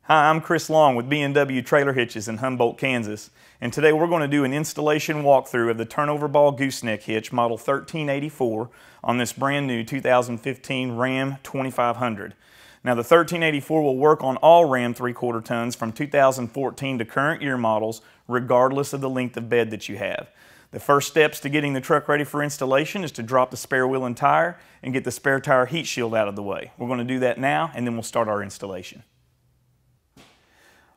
Hi, I'm Chris Long with B&W Trailer Hitches in Humboldt, Kansas, and today we're going to do an installation walkthrough of the Turnoverball gooseneck hitch model 1384 on this brand new 2015 Ram 2500. Now the 1384 will work on all Ram 3/4 tons from 2014 to current year models regardless of the length of bed that you have. The first steps to getting the truck ready for installation is to drop the spare wheel and tire and get the spare tire heat shield out of the way. We're going to do that now and then we'll start our installation.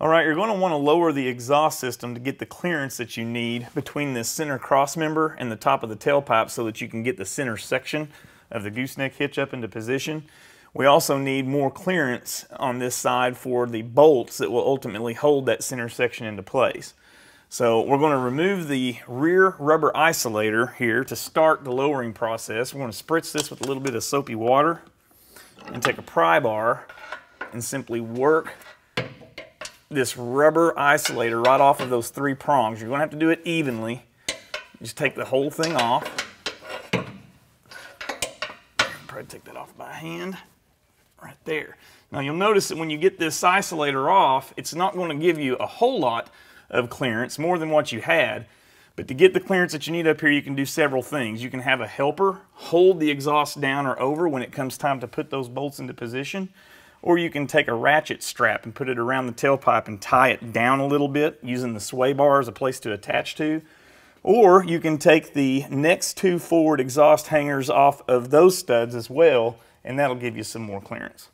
Alright, you're going to want to lower the exhaust system to get the clearance that you need between this center cross member and the top of the tailpipe so that you can get the center section of the gooseneck hitch up into position. We also need more clearance on this side for the bolts that will ultimately hold that center section into place. So we're going to remove the rear rubber isolator here to start the lowering process. We're going to spritz this with a little bit of soapy water and take a pry bar and simply work this rubber isolator right off of those three prongs. You're going to have to do it evenly. Just take the whole thing off. Probably take that off by hand. Right there. Now you'll notice that when you get this isolator off, it's not going to give you a whole lot of clearance, more than what you had. But to get the clearance that you need up here, you can do several things. You can have a helper hold the exhaust down or over when it comes time to put those bolts into position. Or you can take a ratchet strap and put it around the tailpipe and tie it down a little bit using the sway bar as a place to attach to. Or you can take the next two forward exhaust hangers off of those studs as well, and that'll give you some more clearance.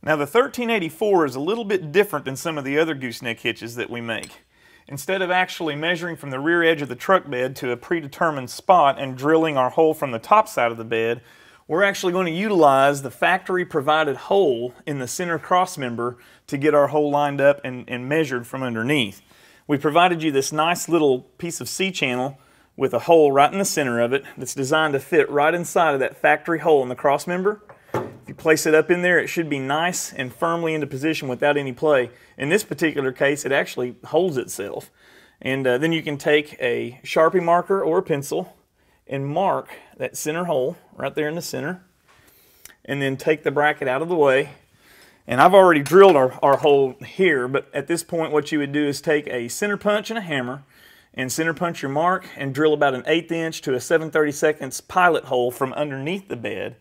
Now the 1384 is a little bit different than some of the other gooseneck hitches that we make. Instead of actually measuring from the rear edge of the truck bed to a predetermined spot and drilling our hole from the top side of the bed, we're actually going to utilize the factory provided hole in the center cross member to get our hole lined up and measured from underneath. We provided you this nice little piece of C-channel with a hole right in the center of it that's designed to fit right inside of that factory hole in the cross member. If you place it up in there, it should be nice and firmly into position without any play. In this particular case, it actually holds itself. And then you can take a Sharpie marker or a pencil and mark that center hole right there in the center, and then take the bracket out of the way. And I've already drilled our hole here, but at this point what you would do is take a center punch and a hammer and center punch your mark and drill about an 1/8 inch to a 7/32 pilot hole from underneath the bed.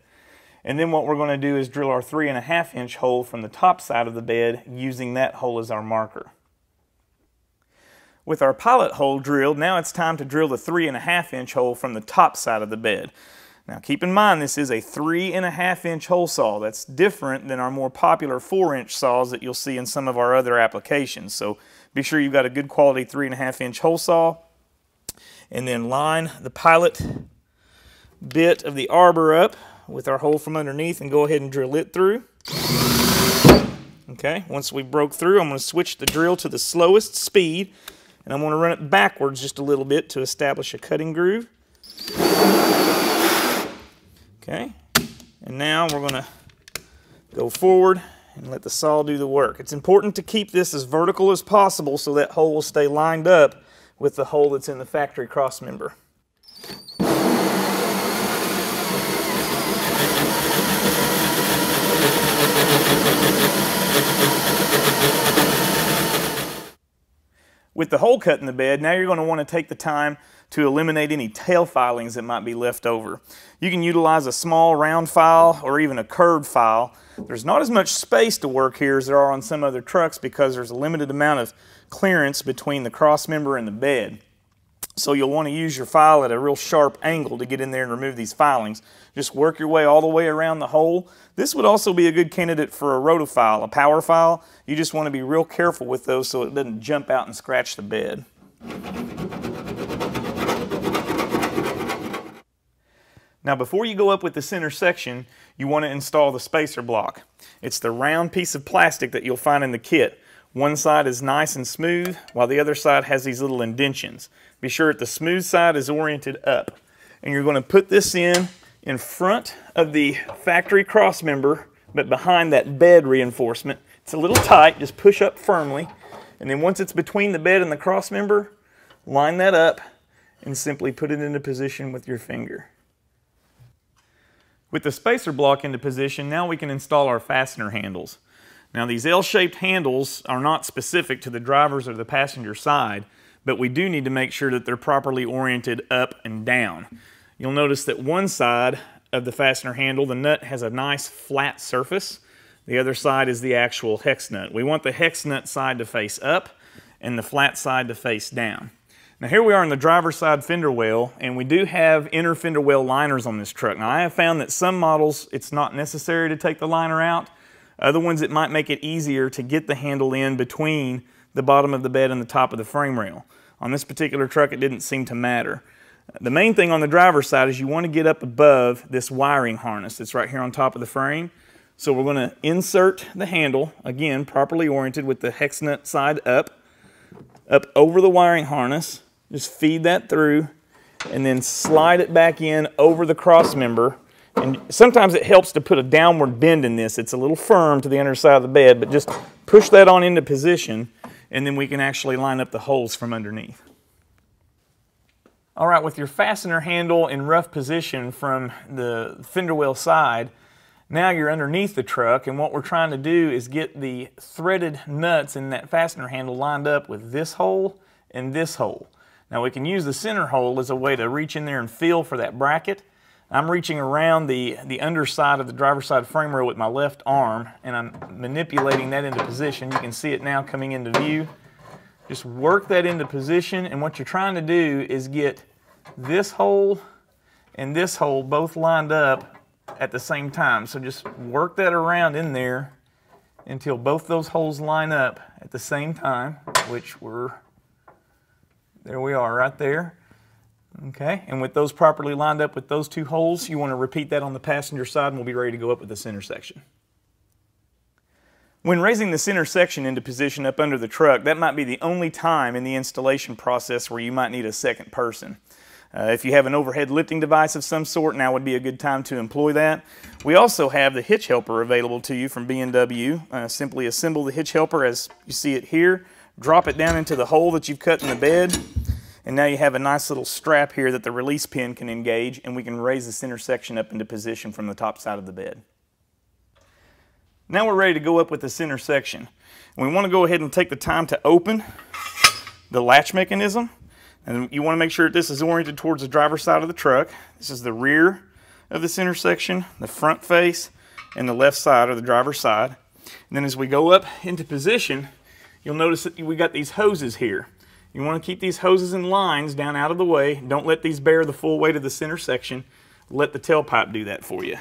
And then what we're going to do is drill our 3.5 inch hole from the top side of the bed using that hole as our marker. With our pilot hole drilled, now it's time to drill the 3.5 inch hole from the top side of the bed. Now keep in mind this is a 3.5 inch hole saw. That's different than our more popular 4-inch saws that you'll see in some of our other applications. So be sure you've got a good quality 3.5 inch hole saw, and then line the pilot bit of the arbor up with our hole from underneath and go ahead and drill it through. Okay, once we broke through, I'm going to switch the drill to the slowest speed, and I'm going to run it backwards just a little bit to establish a cutting groove. Okay, and now we're going to go forward and let the saw do the work. It's important to keep this as vertical as possible so that hole will stay lined up with the hole that's in the factory cross member. With the hole cut in the bed, now you're going to want to take the time to eliminate any tail filings that might be left over. You can utilize a small round file or even a curved file. There's not as much space to work here as there are on some other trucks because there's a limited amount of clearance between the cross member and the bed. So you'll want to use your file at a real sharp angle to get in there and remove these filings. Just work your way all the way around the hole. This would also be a good candidate for a rotofile, a power file. You just want to be real careful with those so it doesn't jump out and scratch the bed. Now before you go up with the center section, you want to install the spacer block. It's the round piece of plastic that you'll find in the kit. One side is nice and smooth, while the other side has these little indentions. Be sure that the smooth side is oriented up. And you're going to put this in front of the factory cross member, but behind that bed reinforcement. It's a little tight, just push up firmly. And then once it's between the bed and the cross member, line that up and simply put it into position with your finger. With the spacer block into position, now we can install our fastener handles. Now these L-shaped handles are not specific to the driver's or the passenger side, but we do need to make sure that they're properly oriented up and down. You'll notice that one side of the fastener handle, the nut has a nice flat surface. The other side is the actual hex nut. We want the hex nut side to face up and the flat side to face down. Now here we are on the driver's side fender well, and we do have inner fender well liners on this truck. Now I have found that some models it's not necessary to take the liner out. Other ones it might make it easier to get the handle in between the bottom of the bed and the top of the frame rail. On this particular truck it didn't seem to matter. The main thing on the driver's side is you want to get up above this wiring harness that's right here on top of the frame. So we're going to insert the handle, again properly oriented with the hex nut side up over the wiring harness. Just feed that through and then slide it back in over the cross member. And sometimes it helps to put a downward bend in this. It's a little firm to the underside of the bed, but just push that on into position and then we can actually line up the holes from underneath. All right, with your fastener handle in rough position from the fender well side, now you're underneath the truck, and what we're trying to do is get the threaded nuts in that fastener handle lined up with this hole and this hole. Now we can use the center hole as a way to reach in there and feel for that bracket. I'm reaching around the underside of the driver's side frame rail with my left arm, and I'm manipulating that into position. You can see it now coming into view. Just work that into position, and what you're trying to do is get this hole and this hole both lined up at the same time. So just work that around in there until both those holes line up at the same time, which there we are right there. Okay, and with those properly lined up with those two holes, you want to repeat that on the passenger side and we'll be ready to go up with the center section. When raising the center section into position up under the truck, that might be the only time in the installation process where you might need a second person. If you have an overhead lifting device of some sort, now would be a good time to employ that. We also have the hitch helper available to you from B&W. Simply assemble the hitch helper as you see it here, drop it down into the hole that you've cut in the bed, and now you have a nice little strap here that the release pin can engage, and we can raise the center section up into position from the top side of the bed. Now we're ready to go up with the center section. We want to go ahead and take the time to open the latch mechanism. And you want to make sure that this is oriented towards the driver's side of the truck. This is the rear of the center section, the front face, and the left side of the driver's side. And then as we go up into position, you'll notice that we got these hoses here. You want to keep these hoses in lines down out of the way. Don't let these bear the full weight of the center section. Let the tailpipe do that for you.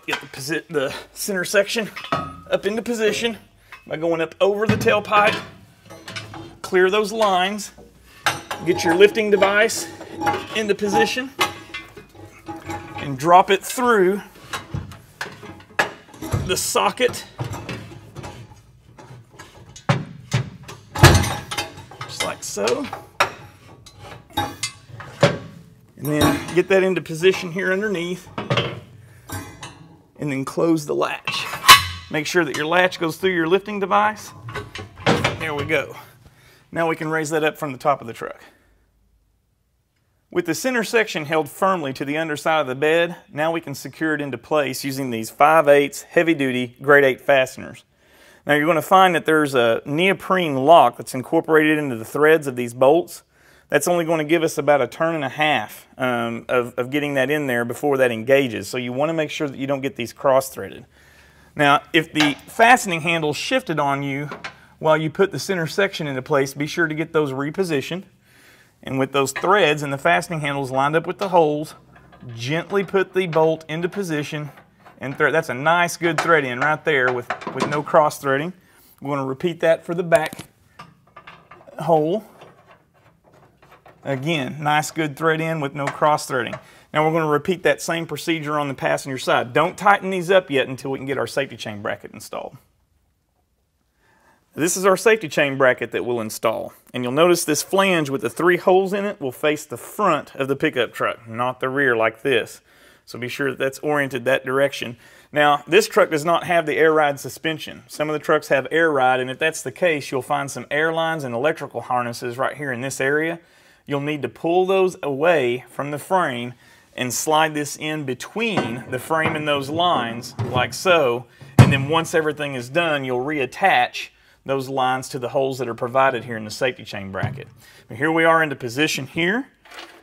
Get the center section up into position by going up over the tailpipe. Clear those lines. Get your lifting device into position and drop it through the socket, just like so. And then get that into position here underneath and then close the latch. Make sure that your latch goes through your lifting device. There we go. Now we can raise that up from the top of the truck. With the center section held firmly to the underside of the bed, now we can secure it into place using these 5/8 heavy-duty grade 8 fasteners. Now you're going to find that there's a neoprene lock that's incorporated into the threads of these bolts. That's only going to give us about a turn and a half of getting that in there before that engages. So you want to make sure that you don't get these cross-threaded. Now if the fastening handle shifted on you while you put the center section into place, be sure to get those repositioned. And with those threads and the fastening handles lined up with the holes, gently put the bolt into position and thread. That's a nice good thread in right there with no cross threading. We're going to repeat that for the back hole. Again, nice good thread in with no cross threading. Now we're going to repeat that same procedure on the passenger side. Don't tighten these up yet until we can get our safety chain bracket installed. This is our safety chain bracket that we'll install. And you'll notice this flange with the 3 holes in it will face the front of the pickup truck, not the rear like this. So be sure that that's oriented that direction. Now, this truck does not have the air ride suspension. Some of the trucks have air ride, and if that's the case, you'll find some air lines and electrical harnesses right here in this area. You'll need to pull those away from the frame and slide this in between the frame and those lines like so. And then once everything is done, you'll reattach those lines to the holes that are provided here in the safety chain bracket. But here we are into position here.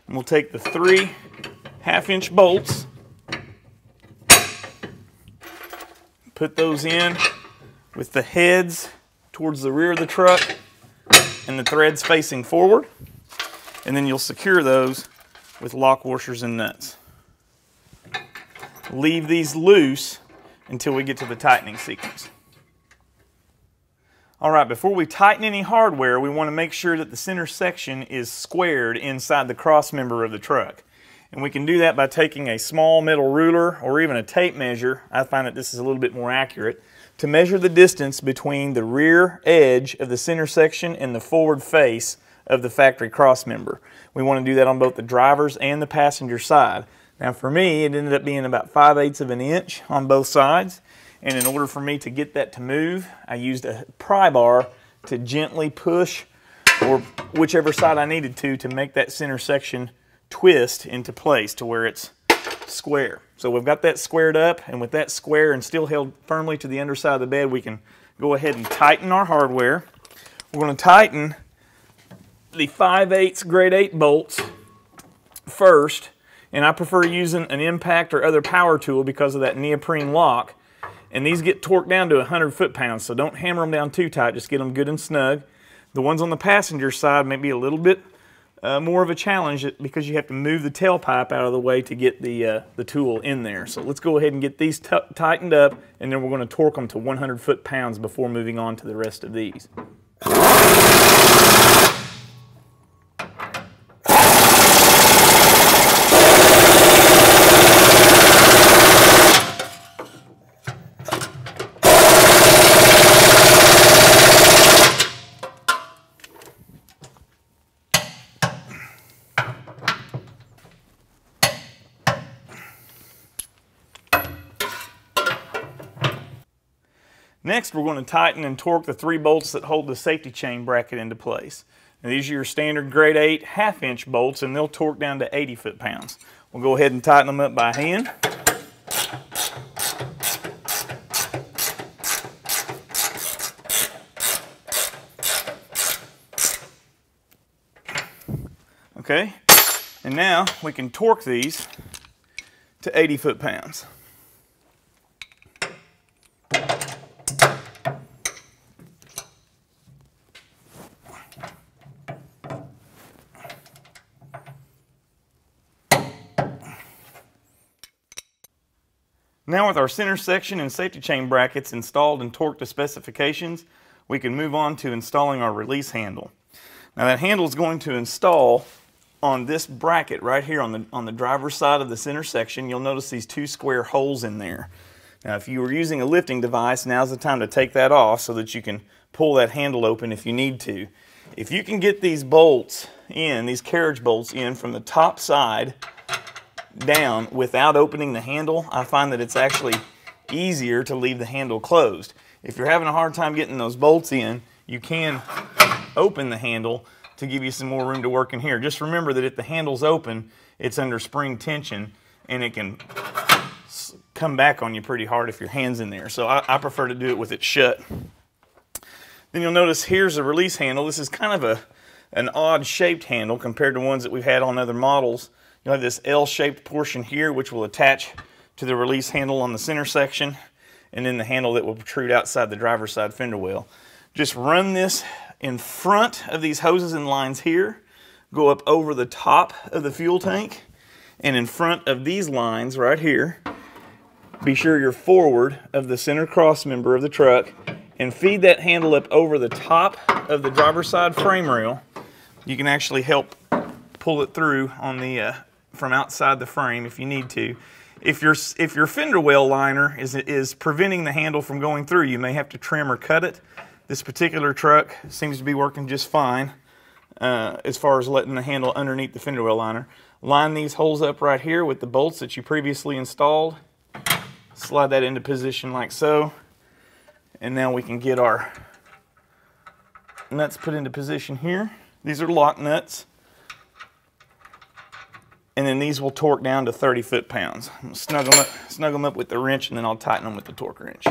And we'll take the 3 1/2-inch bolts, put those in with the heads towards the rear of the truck and the threads facing forward. And then you'll secure those with lock washers and nuts. Leave these loose until we get to the tightening sequence. Alright, before we tighten any hardware, we want to make sure that the center section is squared inside the cross member of the truck. And we can do that by taking a small metal ruler or even a tape measure. I find that this is a little bit more accurate to measure the distance between the rear edge of the center section and the forward face of the factory cross member. We want to do that on both the driver's and the passenger side. Now for me, it ended up being about 5/8 of an inch on both sides. And in order for me to get that to move, I used a pry bar to gently push, or whichever side I needed to make that center section twist into place to where it's square. So we've got that squared up, and with that square and still held firmly to the underside of the bed, we can go ahead and tighten our hardware. We're going to tighten the 5/8 grade 8 bolts first, and I prefer using an impact or other power tool because of that neoprene lock. And these get torqued down to 100 foot-pounds, so don't hammer them down too tight, just get them good and snug. The ones on the passenger side may be a little bit more of a challenge because you have to move the tailpipe out of the way to get the tool in there. So let's go ahead and get these tightened up, and then we're going to torque them to 100 foot-pounds before moving on to the rest of these. Next, we're going to tighten and torque the 3 bolts that hold the safety chain bracket into place. Now, these are your standard grade 8 1/2-inch bolts, and they'll torque down to 80 foot-pounds. We'll go ahead and tighten them up by hand. Okay, and now we can torque these to 80 foot-pounds. Now with our center section and safety chain brackets installed and torqued to specifications, we can move on to installing our release handle. Now that handle is going to install on this bracket right here on the driver's side of the center section. You'll notice these 2 square holes in there. Now if you were using a lifting device, now's the time to take that off so that you can pull that handle open if you need to. If you can get these bolts in, these carriage bolts in from the top side down without opening the handle, I find that it's actually easier to leave the handle closed. If you're having a hard time getting those bolts in, you can open the handle to give you some more room to work in here. Just remember that if the handle's open, it's under spring tension and it can come back on you pretty hard if your hand's in there. So I prefer to do it with it shut. Then you'll notice here's a release handle. This is kind of an odd shaped handle compared to ones that we've had on other models. You'll have this L-shaped portion here which will attach to the release handle on the center section, and then the handle that will protrude outside the driver's side fender well. Just run this in front of these hoses and lines here, go up over the top of the fuel tank, and in front of these lines right here, be sure you're forward of the center cross member of the truck, and feed that handle up over the top of the driver's side frame rail. You can actually help pull it through on the from outside the frame if you need to. If your fender well liner is preventing the handle from going through, you may have to trim or cut it. This particular truck seems to be working just fine as far as letting the handle underneath the fender well liner. Line these holes up right here with the bolts that you previously installed. Slide that into position like so. And now we can get our nuts put into position here. These are lock nuts. And then these will torque down to 30 foot-pounds. I'm going to snug them up with the wrench, and then I'll tighten them with the torque wrench.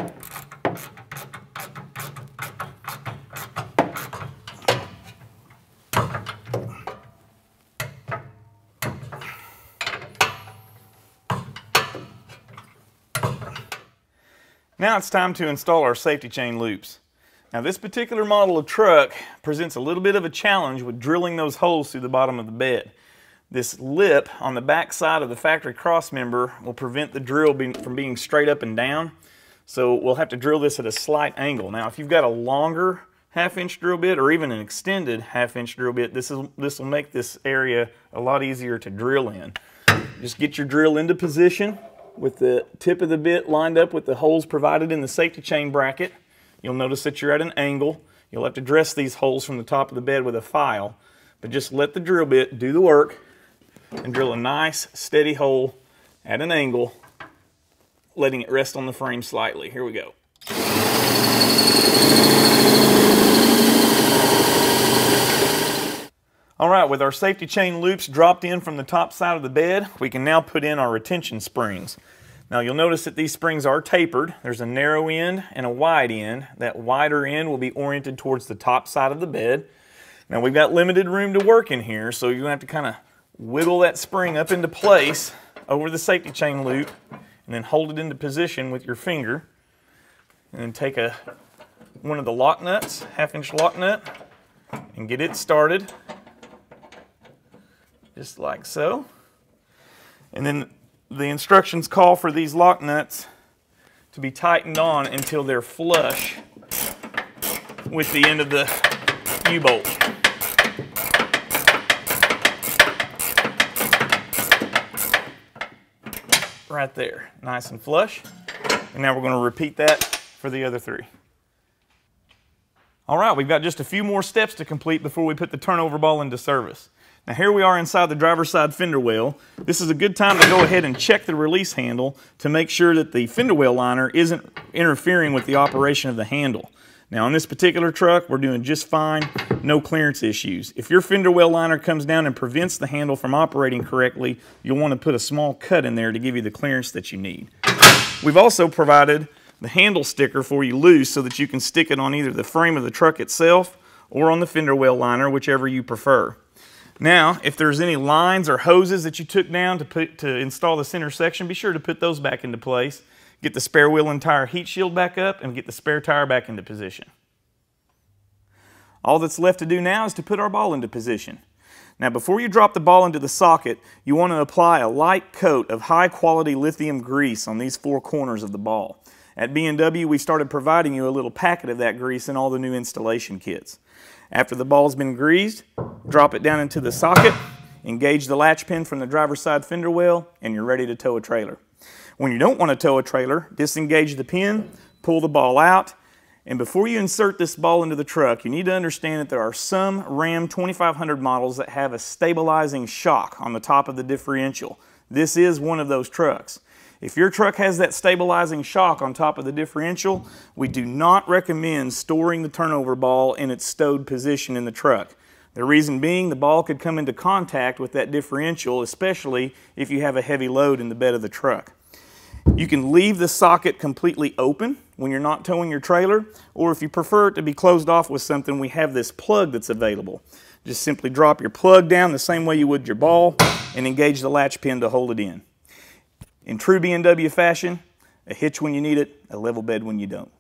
Now it's time to install our safety chain loops. Now this particular model of truck presents a little bit of a challenge with drilling those holes through the bottom of the bed. This lip on the back side of the factory cross member will prevent the drill from being straight up and down. So we'll have to drill this at a slight angle. Now if you've got a longer 1/2 inch drill bit or even an extended 1/2 inch drill bit, this will make this area a lot easier to drill in. Just get your drill into position with the tip of the bit lined up with the holes provided in the safety chain bracket. You'll notice that you're at an angle. You'll have to dress these holes from the top of the bed with a file, but just let the drill bit do the work and drill a nice steady hole at an angle, letting it rest on the frame slightly. Here we go. Alright, with our safety chain loops dropped in from the top side of the bed, we can now put in our retention springs. Now you'll notice that these springs are tapered. There's a narrow end and a wide end. That wider end will be oriented towards the top side of the bed. Now we've got limited room to work in here, so you're going to have to kind of wiggle that spring up into place over the safety chain loop and then hold it into position with your finger. And then take one of the lock nuts, 1/2 inch lock nut, and get it started. Just like so. And then the instructions call for these lock nuts to be tightened on until they're flush with the end of the U-bolt. Right there, nice and flush. And now we're going to repeat that for the other 3. All right, we've got just a few more steps to complete before we put the turnover ball into service. Now here we are inside the driver's side fender well. This is a good time to go ahead and check the release handle to make sure that the fender well liner isn't interfering with the operation of the handle. Now on this particular truck, we're doing just fine, no clearance issues. If your fender well liner comes down and prevents the handle from operating correctly, you'll want to put a small cut in there to give you the clearance that you need. We've also provided the handle sticker for you loose so that you can stick it on either the frame of the truck itself or on the fender well liner, whichever you prefer. Now, if there's any lines or hoses that you took down to install the center section, be sure to put those back into place. Get the spare wheel and tire heat shield back up and get the spare tire back into position. All that's left to do now is to put our ball into position. Now before you drop the ball into the socket, you want to apply a light coat of high quality lithium grease on these 4 corners of the ball. At B&W, we started providing you a little packet of that grease in all the new installation kits. After the ball's been greased, drop it down into the socket, engage the latch pin from the driver's side fender well, and you're ready to tow a trailer. When you don't want to tow a trailer, disengage the pin, pull the ball out, and before you insert this ball into the truck, you need to understand that there are some Ram 2500 models that have a stabilizing shock on the top of the differential. This is one of those trucks. If your truck has that stabilizing shock on top of the differential, we do not recommend storing the turnover ball in its stowed position in the truck. The reason being, the ball could come into contact with that differential, especially if you have a heavy load in the bed of the truck. You can leave the socket completely open when you're not towing your trailer, or if you prefer it to be closed off with something, we have this plug that's available. Just simply drop your plug down the same way you would your ball and engage the latch pin to hold it in. In true B&W fashion, a hitch when you need it, a level bed when you don't.